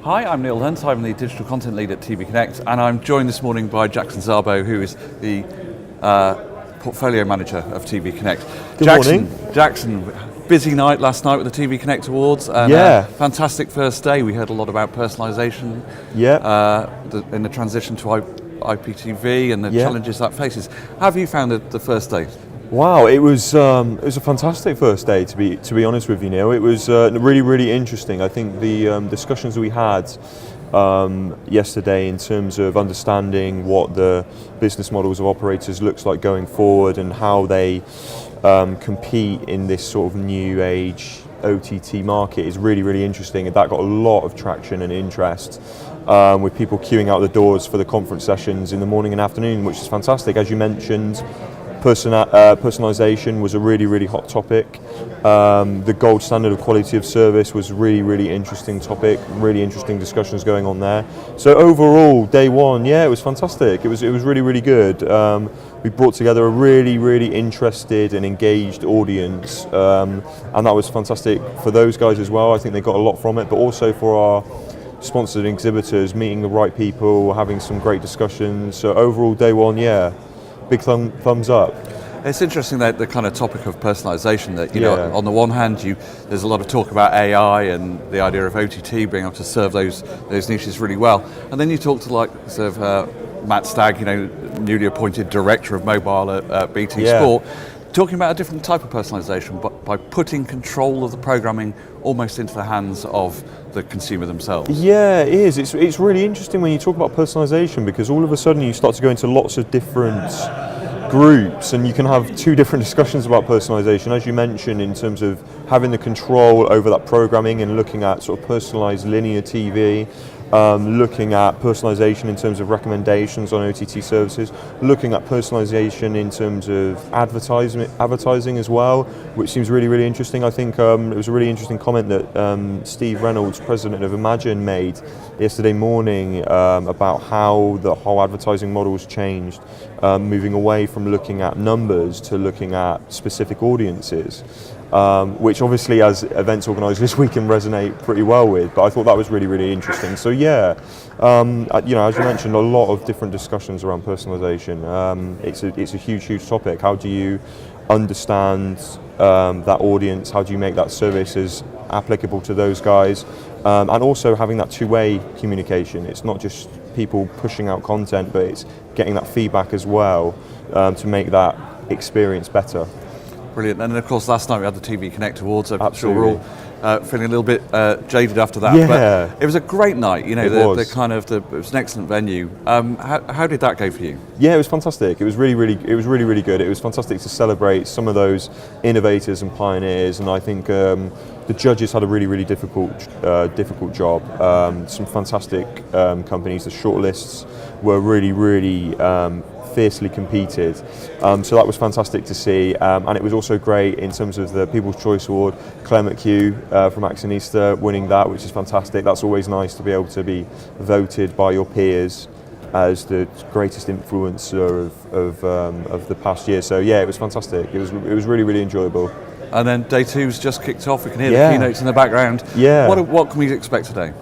Hi, I'm Niall Hunt. I'm the digital content lead at TV Connect, and I'm joined this morning by Jackson Szabo, who is the portfolio manager of TV Connect. Good morning. Jackson, busy night last night with the TV Connect Awards. And, fantastic first day. We heard a lot about personalisation. In the transition to IPTV and the challenges that faces. How have you found the first day? Wow, it was a fantastic first day, to be honest with you, Neil. It was really interesting. I think the discussions we had yesterday in terms of understanding what the business models of operators looks like going forward and how they compete in this sort of new age OTT market is really interesting, and that got a lot of traction and interest with people queuing out the doors for the conference sessions in the morning and afternoon, which is fantastic. As you mentioned, personalisation was a really hot topic. The gold standard of quality of service was really interesting topic, really interesting discussions going on there. So overall, day one, it was fantastic. It was really good. We brought together a really interested and engaged audience, and that was fantastic for those guys as well. I think they got a lot from it, but also for our sponsored exhibitors, meeting the right people, having some great discussions. So overall, day one, big thumbs up. It's interesting that the kind of topic of personalisation that, you know, on the one hand, there's a lot of talk about AI and the idea of OTT being able to serve those niches really well. And then you talk to sort of Matt Stagg, you know, newly appointed director of mobile at BT Sport, talking about a different type of personalisation, but by putting control of the programming almost into the hands of the consumer themselves. Yeah, it is. It's really interesting when you talk about personalisation, because all of a sudden you start to go into lots of different groups and you can have two different discussions about personalisation, as you mentioned, in terms of having the control over that programming and looking at sort of personalised linear TV, looking at personalisation in terms of recommendations on OTT services, looking at personalisation in terms of advertising as well, which seems really interesting. I think it was a really interesting comment that Steve Reynolds, president of Imagine, made yesterday morning about how the whole advertising model has changed, moving away from looking at numbers to looking at specific audiences. Which obviously, as events organisers, we can resonate pretty well with. But I thought that was really interesting. So you know, as you mentioned, a lot of different discussions around personalisation. It's a huge topic. How do you understand that audience? How do you make that service as applicable to those guys? And also having that two-way communication. It's not just people pushing out content, but it's getting that feedback as well to make that experience better. Brilliant. And of course, last night we had the TV Connect Awards. I'm sure we're all feeling a little bit jaded after that. But it was a great night. You know, it was an excellent venue. How did that go for you? Yeah, it was fantastic. It was really good. It was fantastic to celebrate some of those innovators and pioneers, and I think the judges had a really difficult job. Some fantastic companies. The shortlists were really fiercely competed, so that was fantastic to see, and it was also great in terms of the People's Choice Award. Claire McHugh from Actionista winning that, which is fantastic. That's always nice to be able to be voted by your peers as the greatest influencer of the past year. So it was fantastic. It was really enjoyable. And then day two's just kicked off. We can hear the keynotes in the background. What can we expect today?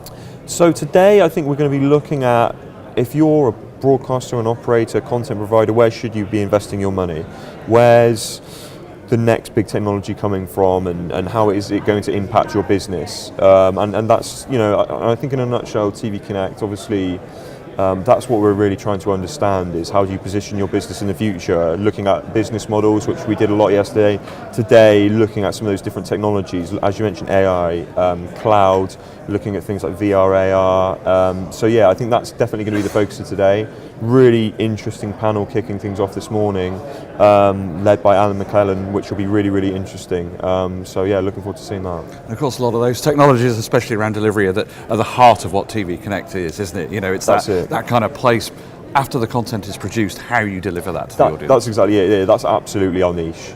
So today, I think we're going to be looking at, if you're a broadcaster, an operator, content provider, where should you be investing your money? Where's the next big technology coming from, and how is it going to impact your business? And that's, you know, I think in a nutshell, TV Connect, obviously, that's what we're really trying to understand, is how do you position your business in the future, looking at business models, which we did a lot yesterday. Today, looking at some of those different technologies, as you mentioned, AI, cloud, looking at things like VR, AR. So I think that's definitely going to be the focus of today. Really interesting panel kicking things off this morning, led by Alan McClellan, which will be really interesting. So looking forward to seeing that. And of course, a lot of those technologies, especially around delivery, are the heart of what TV Connect is, isn't it? You know, it's that kind of place. After the content is produced, how you deliver that to the audience. That's exactly it. Yeah, that's absolutely our niche.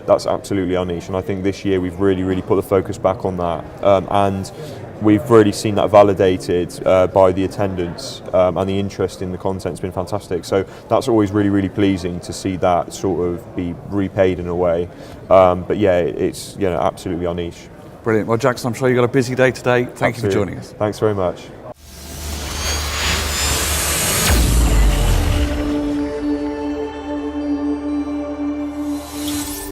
And I think this year we've really put the focus back on that, and we've really seen that validated by the attendance, and the interest in the content's been fantastic. So that's always really pleasing to see that sort of be repaid in a way. But it's absolutely our niche. Brilliant. Well, Jackson, I'm sure you've got a busy day today. Thank you for joining us. Thanks very much.